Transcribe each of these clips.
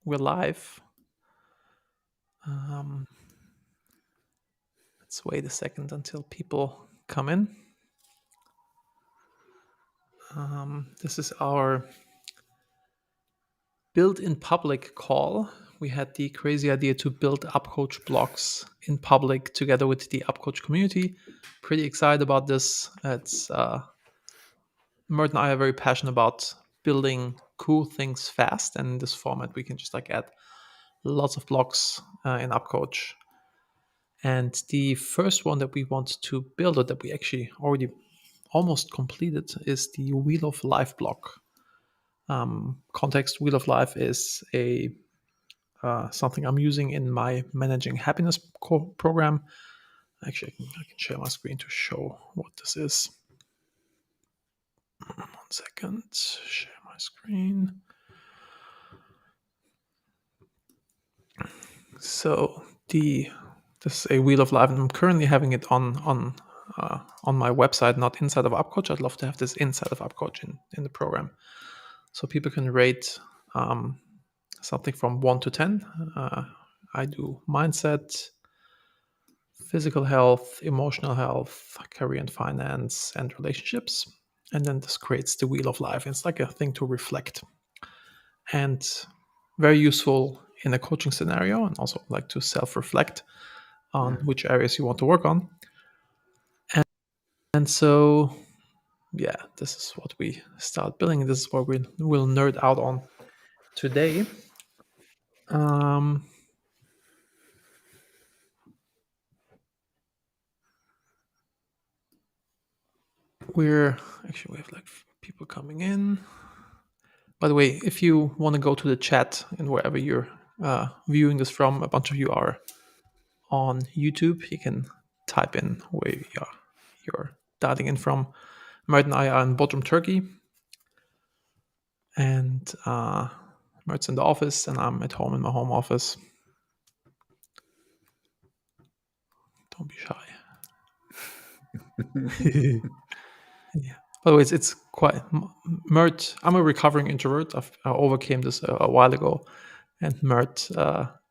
we're live. Let's wait a second until people come in. This is our build in public call. We had the crazy idea to build upcoach blocks in public together with the upcoach community. Pretty excited about this. It's Mert and I are very passionate about building cool things fast, and in this format we can just like add lots of blocks in upcoach. And the first one that we want to build, or that we actually already almost completed, is the Wheel of Life block. Context: Wheel of Life is a something I'm using in my Managing Happiness program. Actually, I can share my screen to show what this is. 1 second. Share my screen. So this is a Wheel of Life, and I'm currently having it on my website, not inside of upcoach. I'd love to have this inside of upcoach in the program, so people can rate something from 1 to 10. I do mindset, physical health, emotional health, career and finance, and relationships. And then this creates the Wheel of Life. It's like a thing to reflect, and very useful in a coaching scenario, and also like to self-reflect on which areas you want to work on. And so, yeah, this is what we start building. This is what we'll nerd out on today. We have like people coming in. By the way, if you want to go to the chat and wherever you're viewing this from, a bunch of you are on YouTube. You can type in where you're dialing in from. Mert and I are in Bodrum, Turkey, and Mert's in the office, and I'm at home in my home office. Don't be shy. Yeah. By the way, it's quite Mert. I'm a recovering introvert. I overcame this a while ago, and Mert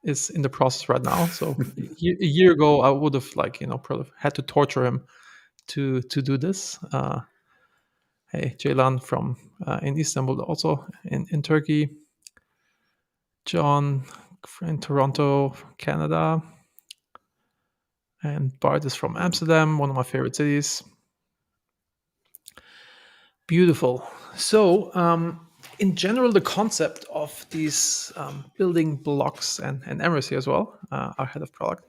is in the process right now. So a year ago, I would have probably had to torture him to do this. Hey, Ceylan from in Istanbul, also in Turkey. John in Toronto, Canada, and Bart is from Amsterdam, one of my favorite cities. Beautiful. So, in general, the concept of these building blocks, and Emrys here as well, our head of product,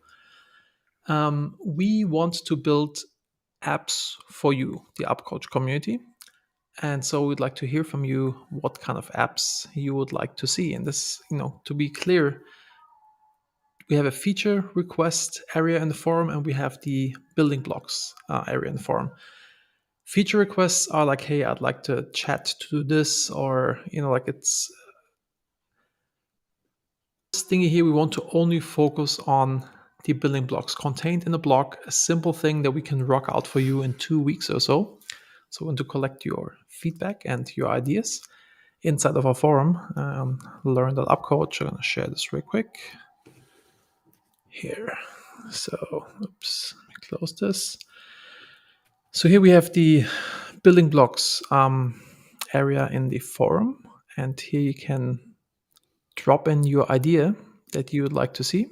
we want to build apps for you, the upcoach community. And so we'd like to hear from you what kind of apps you would like to see. And this, to be clear, we have a feature request area in the forum, and we have the building blocks area in the forum. Feature requests are like, hey, I'd like to chat to this, or like it's this thingy here. We want to only focus on the building blocks contained in the block, a simple thing that we can rock out for you in 2 weeks or so. So we want to collect your feedback and your ideas inside of our forum. Learn.upcoach. I'm going to share this real quick here. So, oops, let me close this. So here we have the building blocks area in the forum, and here you can drop in your idea that you would like to see,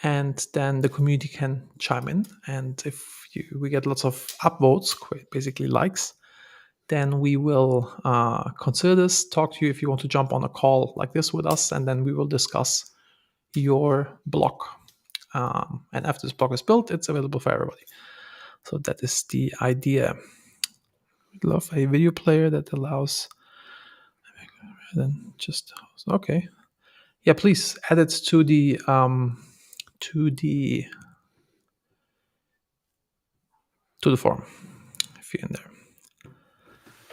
and then the community can chime in. And if we get lots of upvotes, basically likes, then we will consider this, talk to you if you want to jump on a call like this with us, and then we will discuss your block. And after this block is built, it's available for everybody. So that is the idea. We'd love a video player that allows, then just okay. Yeah, please add it to the forum if you're in there.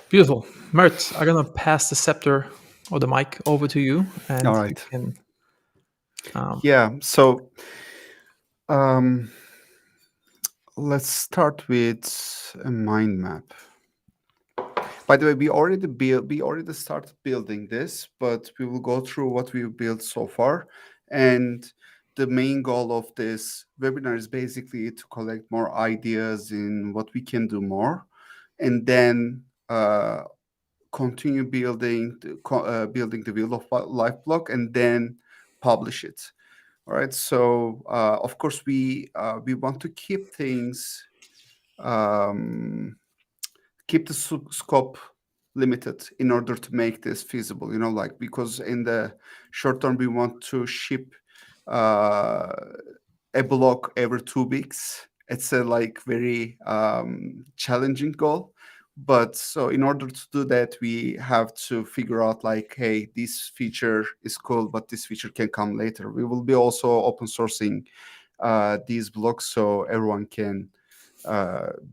Beautiful. Mert, I'm gonna pass the scepter or the mic over to you, and All right. you can Yeah. So let's start with a mind map. By the way, we already started building this, but we will go through what we've built so far. And the main goal of this webinar is basically to collect more ideas in what we can do more, and then continue building the Wheel of Life block, and then publish it. All right. So of course we want to um, keep the scope limited in order to make this feasible, like, because in the short term we want to ship uh, a block every 2 weeks. It's a like very challenging goal, but so in order to do that we have to figure out like, hey, this feature is cool but this feature can come later. We will be also open sourcing these blocks so everyone can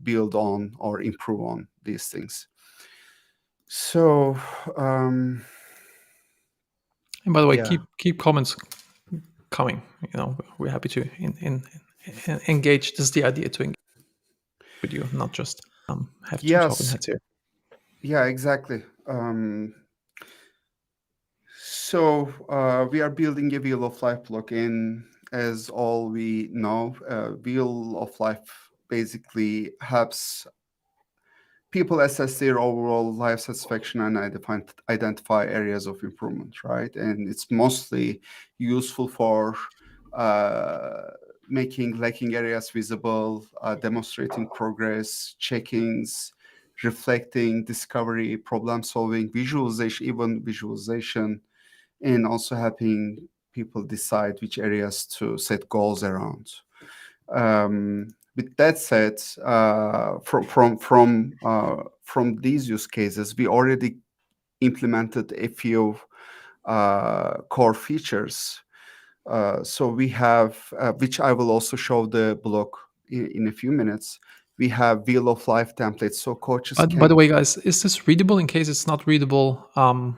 build on or improve on these things. So, And by the way, yeah. keep comments coming. We're happy to engage. This is the idea, to engage with you, not just have two talking Yes. heads here. Yeah, exactly. So we are building a Wheel of Life block, and as all we know, Wheel of Life basically helps people assess their overall life satisfaction and identify areas of improvement, right? And it's mostly useful for uh, making lacking areas visible, demonstrating progress, check-ins, reflecting, discovery, problem solving, visualization, even visualization, and also helping people decide which areas to set goals around. With that said, from these use cases, we already implemented a few core features. So we have, which I will also show the blog in a few minutes. We have Wheel of Life templates, so coaches By the can. way, guys, is this readable? In case it's not readable,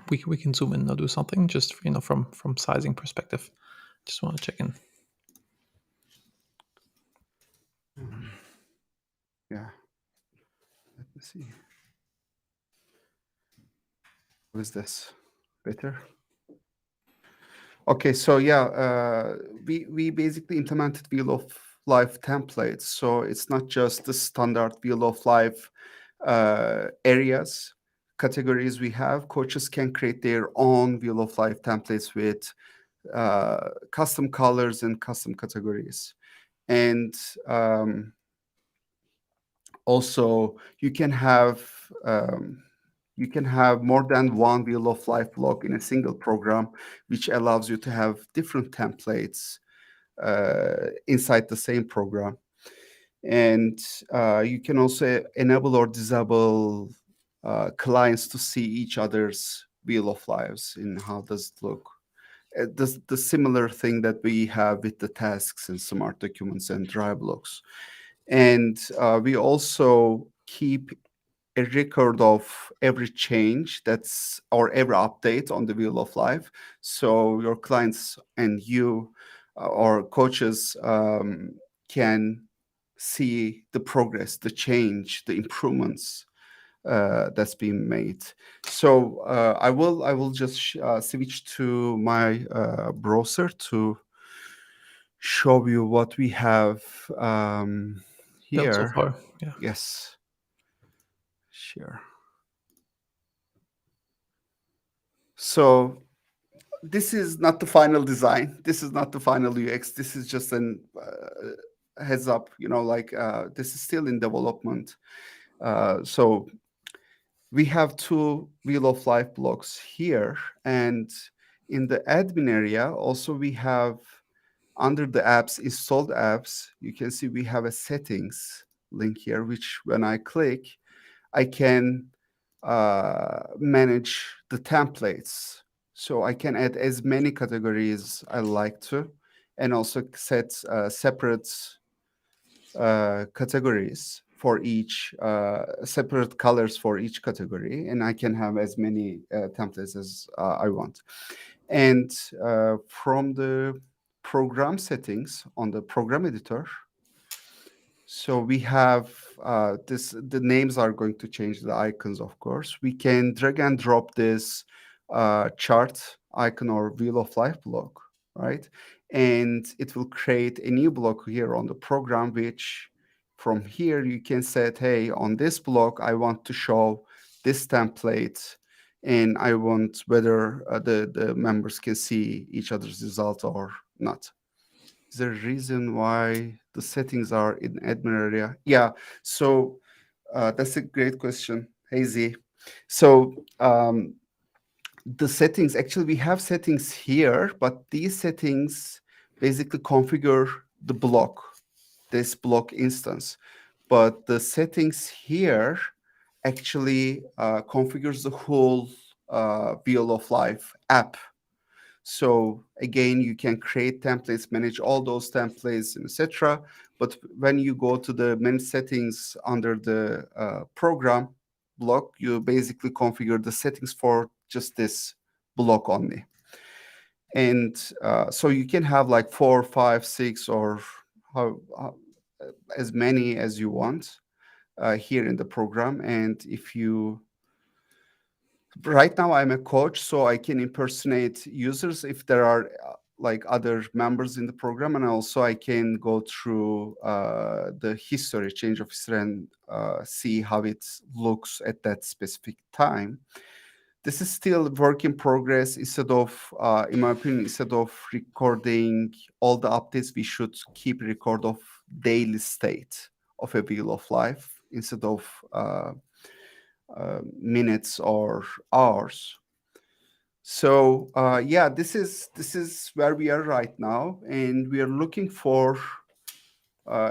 we can zoom in or do something, just from sizing perspective. Just want to check in. Yeah. Let me see. What is this? Better? Okay, so yeah, we basically implemented Wheel of Life templates. So it's not just the standard Wheel of Life areas, categories we have. Coaches can create their own Wheel of Life templates with custom colors and custom categories. And also you can have more than one Wheel of Life block in a single program, which allows you to have different templates inside the same program. And you can also enable or disable clients to see each other's Wheel of Lives and how does it look. The similar thing that we have with the tasks and smart documents and drive blocks. And we also keep a record of every change or every update on the Wheel of Life. So your clients and you or coaches can see the progress, the change, the improvements that's being made. So I will just switch to my browser to show you what we have Built so here. far, yeah. Yes, sure. So this is not the final design. This is not the final UX. This is just an heads up. This is still in development. So we have two Wheel of Life blocks here, and in the admin area, also we have under the apps, installed apps. You can see we have a settings link here, which when I click, I can manage the templates. So I can add as many categories I like to, and also set separate categories for each, separate colors for each category, and I can have as many templates as I want. And from the program settings on the program editor, So we have this. The names are going to change, the icons, of course. We can drag and drop this chart icon or wheel of life block, right? And it will create a new block here on the program, which from here you can set, hey, on this block, I want to show this template, and I want whether the members can see each other's results or not. Is there a reason why the settings are in admin area? Yeah, so that's a great question, Hazy. So the settings, actually, we have settings here, but these settings basically configure the block, this block instance. But the settings here actually configures the whole Wheel of Life app. So again, you can create templates, manage all those templates, etc. But when you go to the main settings under the program block, you basically configure the settings for just this block only. And so you can have like 4, 5, 6, or as many as you want here in the program. And if you right now I'm a coach, so I can impersonate users if there are like other members in the program, and also I can go through the history, change of history, and see how it looks at that specific time. This is still work in progress. Instead of, in my opinion, instead of recording all the updates, we should keep record of daily state of a wheel of life instead of minutes or hours. So yeah, this is where we are right now, and we are looking for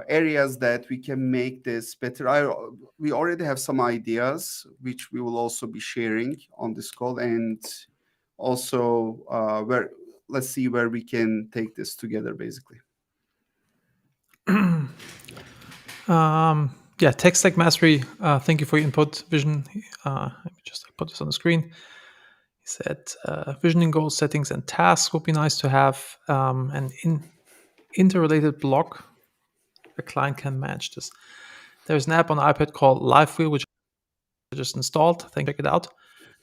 areas that we can make this better. We already have some ideas, which we will also be sharing on this call, and also where let's see where we can take this together, basically. Yeah, tech stack mastery. Thank you for your input, Vision. Let me just put this on the screen. He said visioning goals, settings, and tasks would be nice to have. An interrelated block. A client can manage this. There's an app on iPad called LiveWheel, which I just installed. Thank you. Check it out.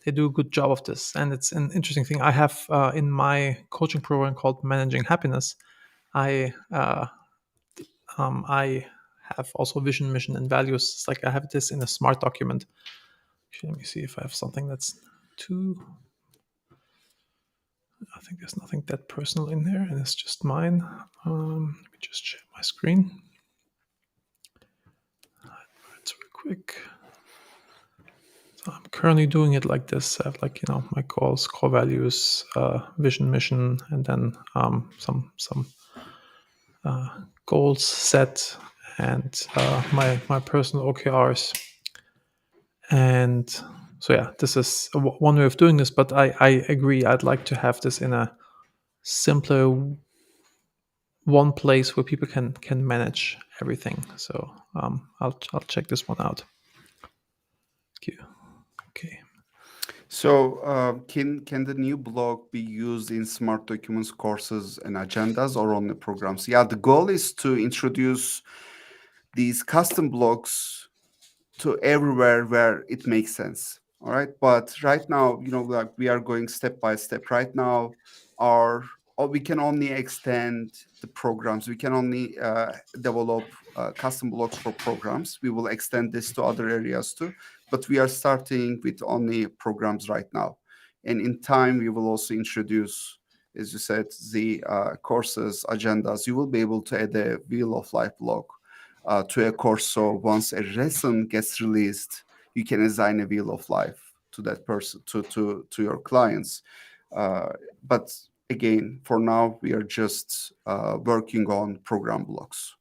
They do a good job of this, and it's an interesting thing. I have in my coaching program called Managing Happiness. I have also vision, mission, and values. It's like I have this in a smart document. Actually, let me see if I have something that's too. I think there's nothing that personal in there, and it's just mine. Let me just share my screen. It's real quick. So I'm currently doing it like this. I have like my goals, core values, vision, mission, and then some goals set, and my personal OKRs. And so yeah, this is one way of doing this. But I agree. I'd like to have this in a simpler one place where people can manage everything. So I'll check this one out. Thank you. Okay. So can the new block be used in smart documents, courses, and agendas, or on the programs? Yeah, the goal is to introduce these custom blocks to everywhere where it makes sense. All right, but right now, like we are going step by step. Right now, our or we can only extend the programs. We can only develop custom blocks for programs. We will extend this to other areas too, but we are starting with only programs right now. And in time, we will also introduce, as you said, the courses, agendas. You will be able to add a wheel of life block to a course. So once a lesson gets released, you can assign a wheel of life to that person, to your clients. But again, for now, we are just working on program blocks.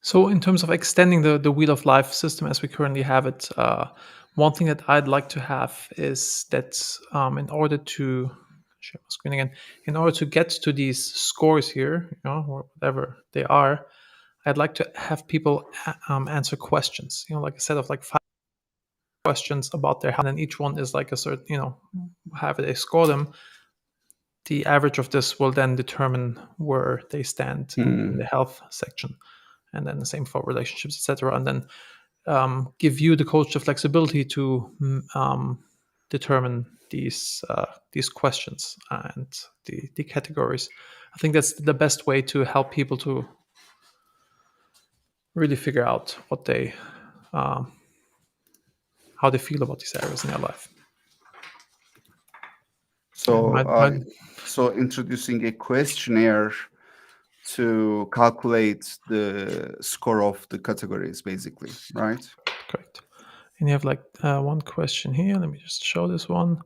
So in terms of extending the Wheel of Life system as we currently have it, one thing that I'd like to have is that in order to share my screen again, in order to get to these scores here, or whatever they are, I'd like to have people answer questions. Like a set of like 5 questions about their health, and each one is like a certain, have they score them. The average of this will then determine where they stand in the health section. and then the same for relationships, etc. And then give you, the coach, the flexibility to determine these questions and the categories. I think that's the best way to help people to really figure out what they how they feel about these areas in their life. And So, so introducing a questionnaire to calculate the score of the categories, basically, right? correct. And you have like one question here. Let me just show this one.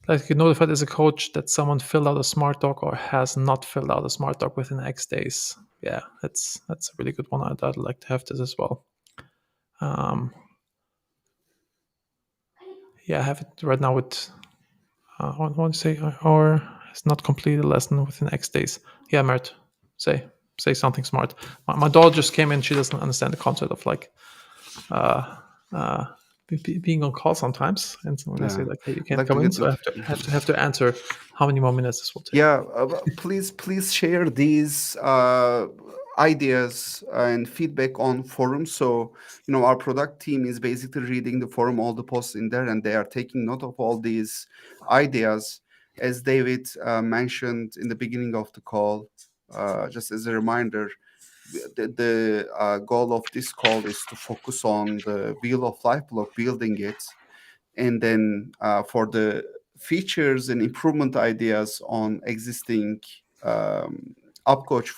Like, get notified as a coach that someone filled out a smart doc or has not filled out a smart doc within X days. Yeah, that's a really good one. I'd like to have this as well. Yeah, I have it right now with I want to say or has not completed a lesson within X days. Yeah, Mert, say something smart. My daughter just came in. She doesn't understand the concept of like being on call sometimes. And so when I say Yeah, like, "Hey, you I'd can't like to come in," get so the. I have to answer how many more minutes this will take. Yeah, please share these ideas and feedback on forums. So our product team is basically reading the forum, all the posts in there, and they are taking note of all these ideas. As David mentioned in the beginning of the call, just as a reminder, the goal of this call is to focus on the Wheel of Life block, building it, and then for the features and improvement ideas on existing upcoach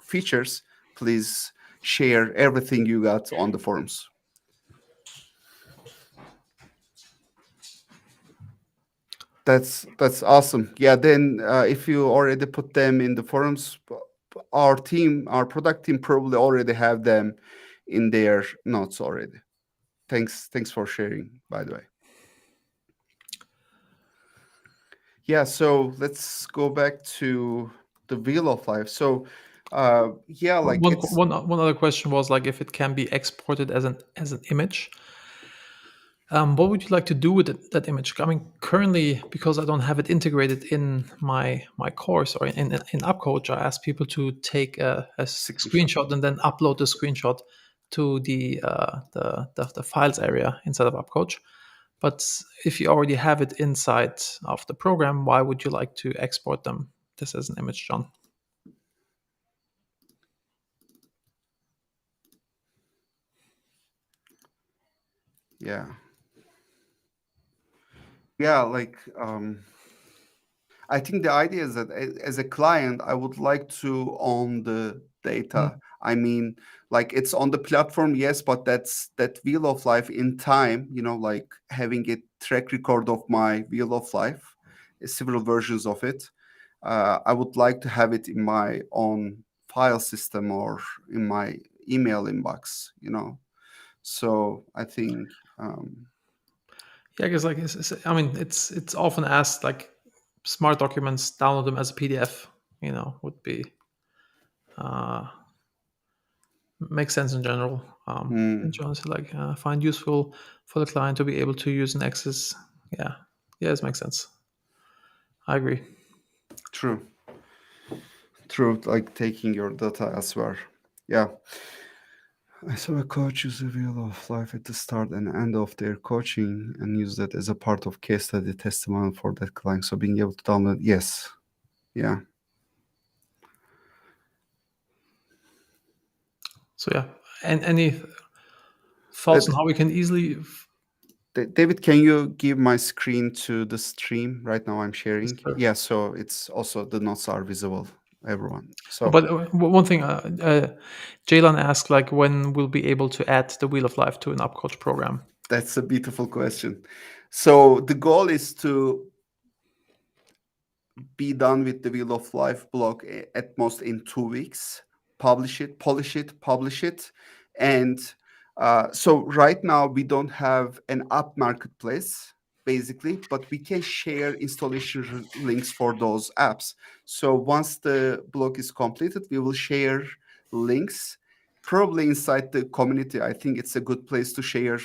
features, please share everything you got on the forums. That's awesome. Yeah, then if you already put them in the forums, our product team probably already have them in their notes already. Thanks for sharing, by the way. Yeah, so let's go back to the Wheel of Life. So, yeah, like it's One other question was like if it can be exported as an image. What would you like to do with that image? I mean, currently, because I don't have it integrated in my course or in UpCoach, I ask people to take a screenshot. screenshot and then upload the screenshot to the files area inside of UpCoach. But if you already have it inside of the program, why would you like to export them this as an image, John? Yeah, yeah, like I think the idea is that as a client, I would like to own the data. Mm. I mean, like it's on the platform, yes, but that Wheel of Life in time, like having a track record of my Wheel of Life, several versions of it. I would like to have it in my own file system or in my email inbox. So I think, Yeah, because like I mean, it's often asked like smart documents, download them as a PDF. Would be makes sense in general. And hmm, John said like find useful for the client to be able to use and access. Yeah, yeah, this makes sense. I agree. true, true, like taking your data elsewhere. Yeah. I saw a coach use a Wheel of Life at the start and end of their coaching and use that as a part of case study testimonial for that client. So being able to download, yes, yeah. So yeah, and any thoughts on how we can easily David, can you give my screen to the stream right now? I'm yes, sharing. sir. Yeah, so it's also the notes are visible, everyone. So But one thing, Jalen asked like when we'll be able to add the Wheel of Life to an UpCoach program. that's a beautiful question. So the goal is to be done with the Wheel of Life blog at most in 2 weeks. Publish it, polish it, publish it. And so right now we don't have an app marketplace basically, but we can share installation links for those apps. So once the blog is completed, we will share links probably inside the community. I think it's a good place to share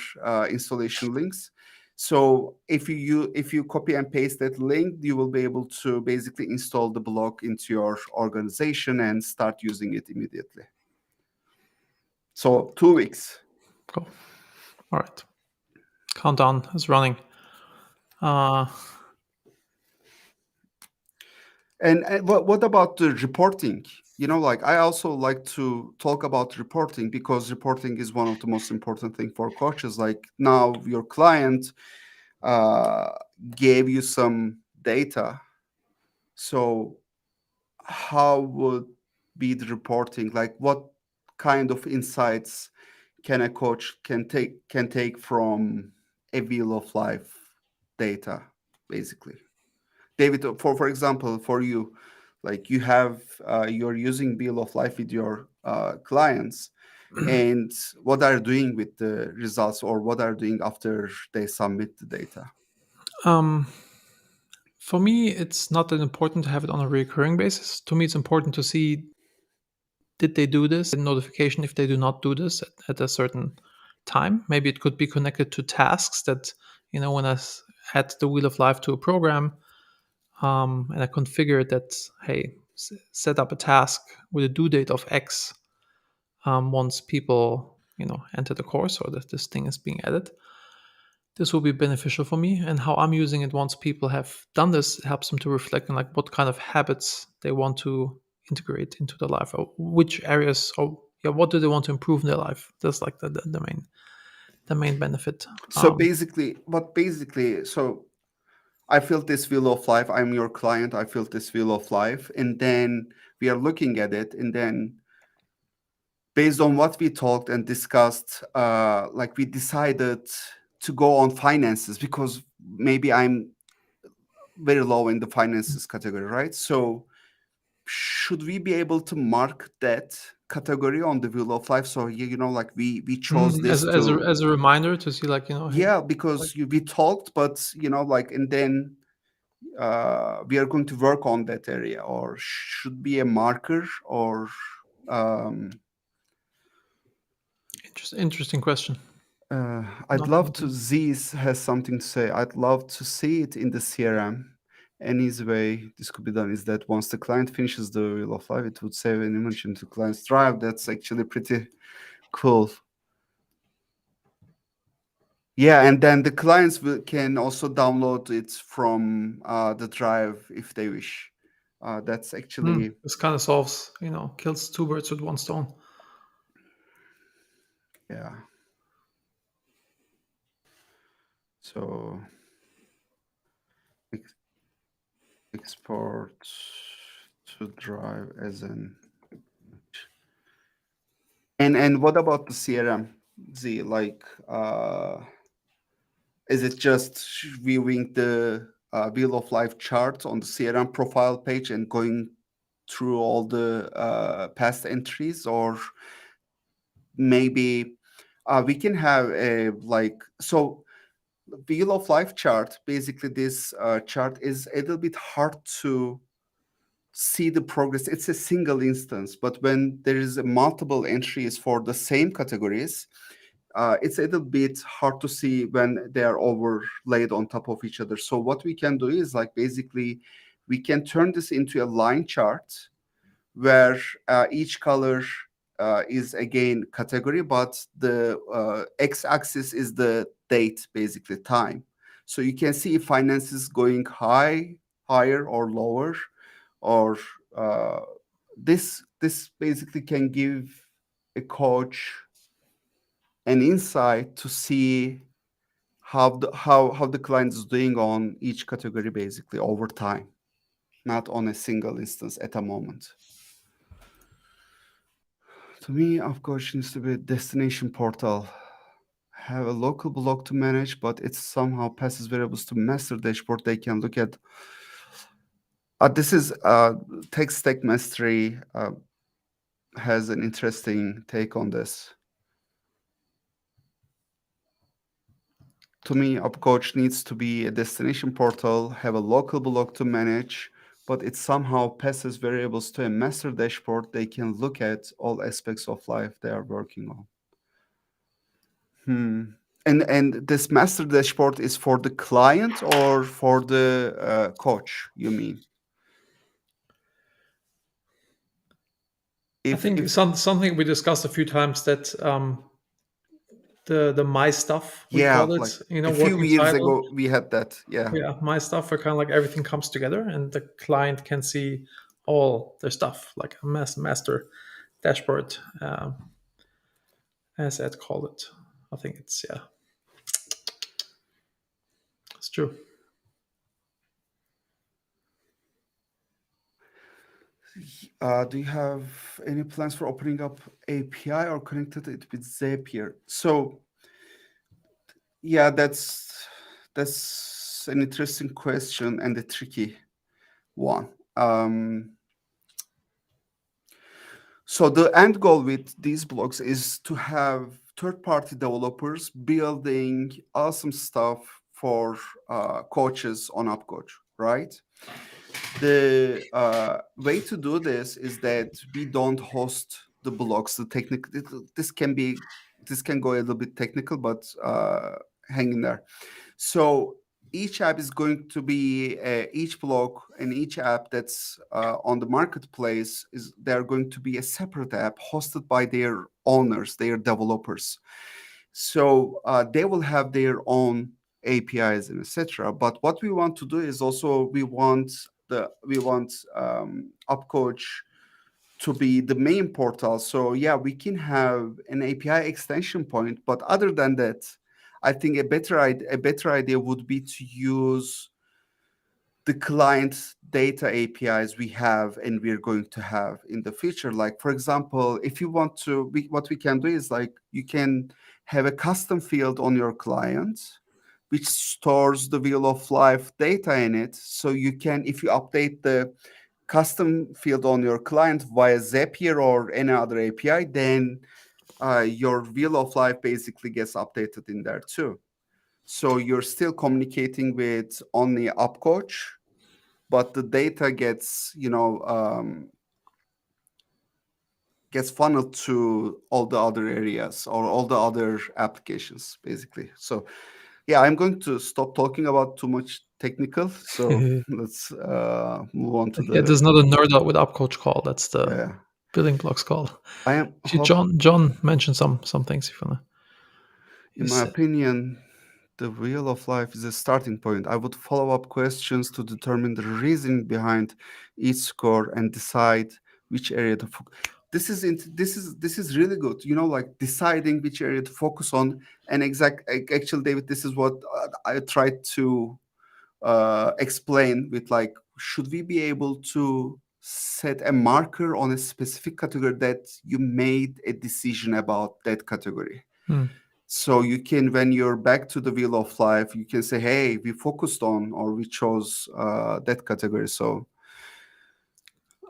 installation links. So if you copy and paste that link, you will be able to basically install the block into your organization and start using it immediately. So 2 weeks. Cool. All right. Countdown is running. Uh, And what about the reporting? Like I also like to talk about reporting because reporting is one of the most important thing for coaches. Like now your client uh, gave you some data. So how would be the reporting? Like what kind of insights can a coach can take from a wheel of life data, basically? David, for example, for you, like you're using wheel of life with your clients, and what are you doing with the results, or what are you doing after they submit the data? um, for me, it's not that important to have it on a recurring basis. To me, it's important to see, did they do this? A notification if they do not do this at a certain time. Maybe it could be connected to tasks that, when add the wheel of life to a program, and I configure that, hey, set up a task with a due date of X, once people, enter the course, or that this thing is being added. This will be beneficial for me, and how I'm using it once people have done this helps them to reflect on like what kind of habits they want to integrate into their life, or which areas, or yeah, what do they want to improve in their life. That's like the main benefit. So basically, so I felt this wheel of life. I'm your client. I felt this wheel of life, and then we are looking at it, and then based on what we talked and discussed, like we decided to go on finances because maybe I'm very low in the finances category, right? So should we be able to mark that category on the wheel of life? So like we chose As this as a to, as a reminder to see, like, hey, yeah, like, because we talked, but like, and then we are going to work on that area, or should be a marker, or um, interesting question. I'd Not love not to. Z has something to say. I'd love to see it in the CRM. An easy way this could be done is that once the client finishes the wheel of life, it would save an image into client's drive. That's actually pretty cool. Yeah, and then the clients can also download it from the drive if they wish. That's actually, this kind of solves, kills two birds with one stone. yeah. So ex- export to drive as an. And what about the CRM? Z, like, is it just viewing the wheel of life chart on the CRM profile page and going through all the past entries, or maybe we can have a, like, so wheel of life chart, basically this chart is a little bit hard to see the progress. It's a single instance, but when there is multiple entries for the same categories, it's a little bit hard to see when they are overlaid on top of each other. So what we can do is, like, basically we can turn this into a line chart where each color is again category, but the x-axis is the date, basically time. So you can see if finance is going higher or lower, or uh, this basically can give a coach an insight to see how the client is doing on each category, basically over time, not on a single instance at a moment. To me, upcoach needs to be a destination portal. Have a local blog to manage, but it somehow passes variables to master dashboard they can look at. This is Tech Stack Mastery has an interesting take on this. To me, upcoach needs to be a destination portal, have a local blog to manage, but it somehow passes variables to a master dashboard they can look at all aspects of life they are working on. And this master dashboard is for the client or for the coach, you mean? I think If something we discussed a few times, that the my stuff, we yeah, call it, like a few working years title. ago we had that. Yeah. Yeah, my stuff are kind of like everything comes together, and the client can see all their stuff, like a master dashboard, as Ed called it. I think it's, yeah, it's true. Do you have any plans for opening up API or connected it with Zapier? So yeah, that's an interesting question and a tricky one. So the end goal with these blogs is to have third-party developers building awesome stuff for coaches on UpCoach, right? The way to do this is that we don't host the blogs. The technical, this can go a little bit technical, but hang in there. So each app is going to be each blog and each app that's on the marketplace is they're going to be a separate app hosted by their owners, their developers. So they will have their own APIs and etc. But what we want to do is also we want UpCoach to be the main portal. So yeah, we can have an API extension point, but other than that, I think a better idea would be to use the client data APIs we have and we're going to have in the future. Like for example, if you want to, what we can do is like you can have a custom field on your client which stores the wheel of life data in it. So you can, if you update the custom field on your client via Zapier or any other API, then your wheel of life basically gets updated in there too. So you're still communicating with only UpCoach, but the data gets, gets funneled to all the other areas or all the other applications, basically. So yeah, I'm going to stop talking about too much technical. So let's move on to Yeah, the there's not a nerd out with upcoach call. That's the yeah. building blocks call. I am Actually, hope John mentioned some things. If you wanna, he in my said, opinion, the wheel of life is a starting point. I would follow up questions to determine the reason behind each score and decide which area to focus. This is really good. You know, like deciding which area to focus on. And actually, David, this is what I tried to explain with like, should we be able to set a marker on a specific category that you made a decision about that category? hmm, So you can, when you're back to the wheel of life, you can say, "Hey, we focused on or we chose that category." So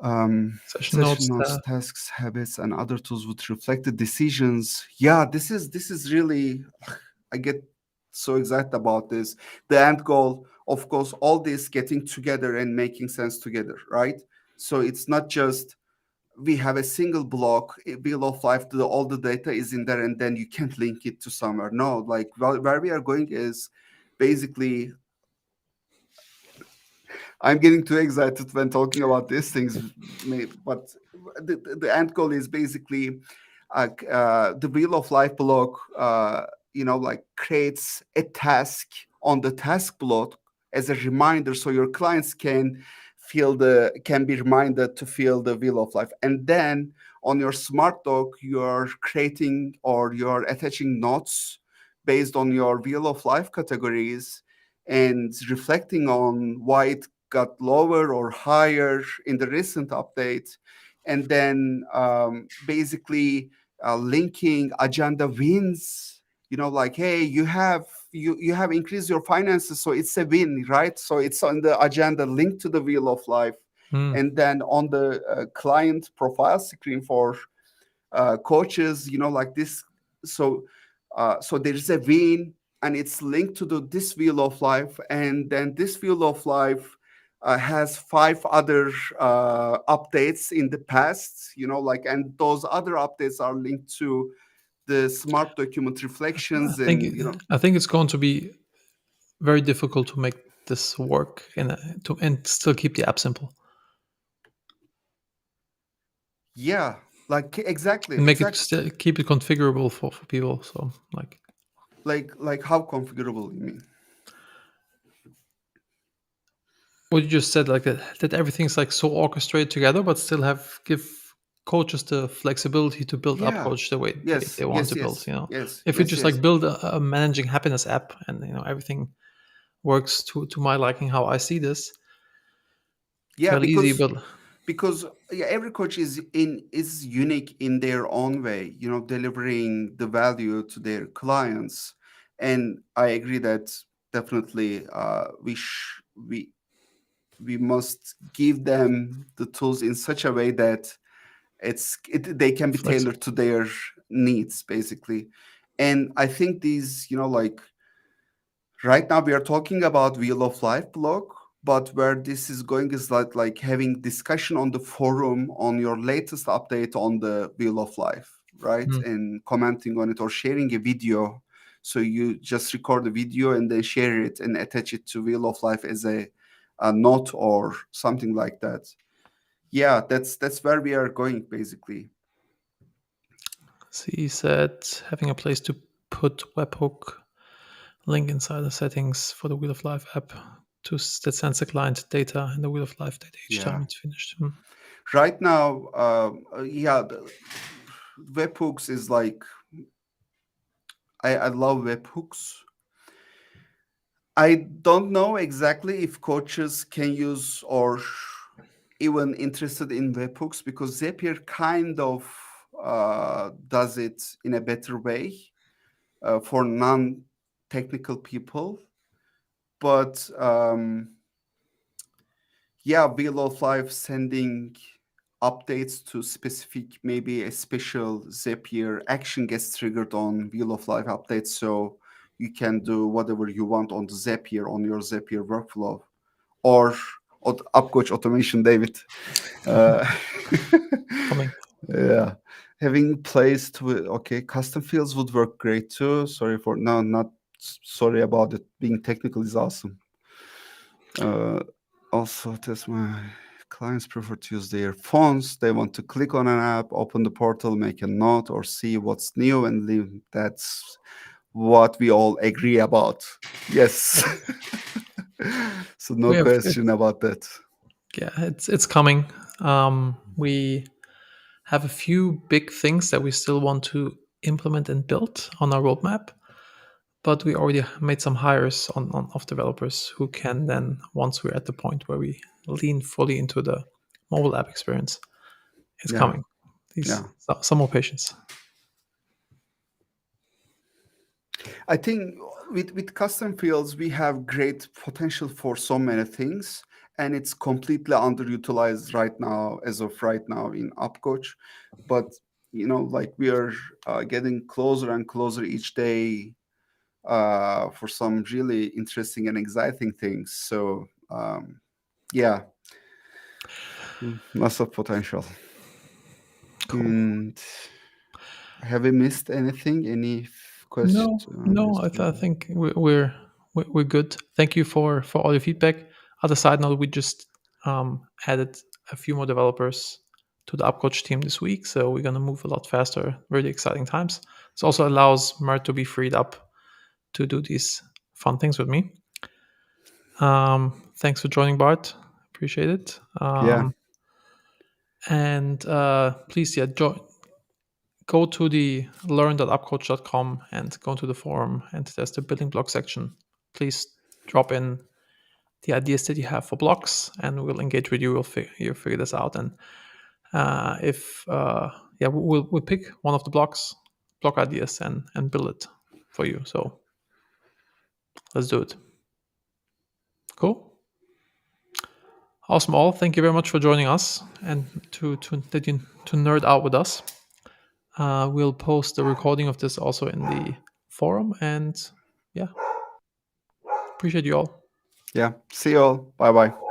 session session notes. notes, tasks, habits, and other tools would reflect the decisions. Yeah, this is really. I get so excited about this. The end goal, of course, all this getting together and making sense together, right? So it's not just we have a single block, a wheel of life, all the data is in there, and then you can't link it to somewhere. No, like where we are going is basically, I'm getting too excited when talking about these things, but the end goal is basically the wheel of life block, like creates a task on the task block as a reminder, so your clients can be reminded to feel the wheel of life. And then on your smart dock, you're creating or you're attaching notes based on your wheel of life categories and reflecting on why it got lower or higher in the recent update, and then basically linking agenda wins. Like, hey, you have increased your finances, so it's a win, right? So it's on the agenda linked to the wheel of life, Hmm, and then on the client profile screen for coaches, like this. So there is a win, and it's linked to this wheel of life, and then this wheel of life has five other updates in the past, and those other updates are linked to the smart document I reflections, think and I think it's going to be very difficult to make this work and still keep the app simple. yeah, Like exactly, and make it exactly. still keep it configurable for people. So Like how configurable you mean? what you just said, like that everything's like so orchestrated together, but still have give coaches the flexibility to build up Yeah. coach the way Yes. they want Yes. to build. Yes. Yes. If you Yes. just Yes. like build a managing happiness app, and everything works to my liking, how I see this, Yeah, fairly easy. But because yeah, every coach is unique in their own way, delivering the value to their clients. And I agree that definitely we must give them the tools in such a way that they can be flexible. tailored to their needs, basically. And I think these, like right now we are talking about Wheel of Life blog, but where this is going is like having discussion on the forum on your latest update on the Wheel of Life, right? Mm. And commenting on it or sharing a video. So you just record the video and then share it and attach it to Wheel of Life as a note or something like that. Yeah, that's where we are going basically. So he said having a place to put webhook link inside the settings for the Wheel of Life app that sends the client data and the Wheel of Life data each time Yeah. it's finished. Mm. Right now, yeah, webhooks is like I love webhooks. I don't know exactly if coaches can use or even interested in webhooks because Zapier kind of does it in a better way for non-technical people. But yeah, Wheel of Life sending updates to specific, maybe a special Zapier action gets triggered on Wheel of Life updates. So you can do whatever you want on the Zapier, on your Zapier workflow or upcoach automation, David. Uh, Coming. yeah. Having placed with, okay, custom fields would work great too. Sorry for, no, not sorry about it. Being technical is awesome. Uh, Also, that's my clients prefer to use their phones. They want to click on an app, open the portal, make a note, or see what's new and leave. That's what we all agree about. Yes. So no We have question about that. it's coming. We have a few big things that we still want to implement and build on our roadmap, but we already made some hires on of developers who can then, once we're at the point where we lean fully into the mobile app experience, it's Yeah. coming. These Yeah. some more patience. I think with custom fields, we have great potential for so many things, and it's completely underutilized right now, as of right now in Upcoach. But like we are getting closer and closer each day for some really interesting and exciting things. So yeah, lots of potential. Cool. And have we missed anything? Any question? No, no, I think we're good. Thank you for all your feedback. Other side note, we just added a few more developers to the upcoach team this week, so we're gonna move a lot faster. Really exciting times. This also allows Mert to be freed up to do these fun things with me. Thanks for joining, Bart. Appreciate it. Yeah, And please, yeah, go to the learn.upcoach.com and go to the forum, and there's the building block section. Please drop in the ideas that you have for blocks, and we'll engage with you. You'll figure this out. And if yeah, we'll pick one of the block ideas and build it for you. So let's do it. Cool. Awesome, all. Thank you very much for joining us and to nerd out with us. We'll post the recording of this also in the forum, and yeah, appreciate you all. yeah. See you all. Bye bye.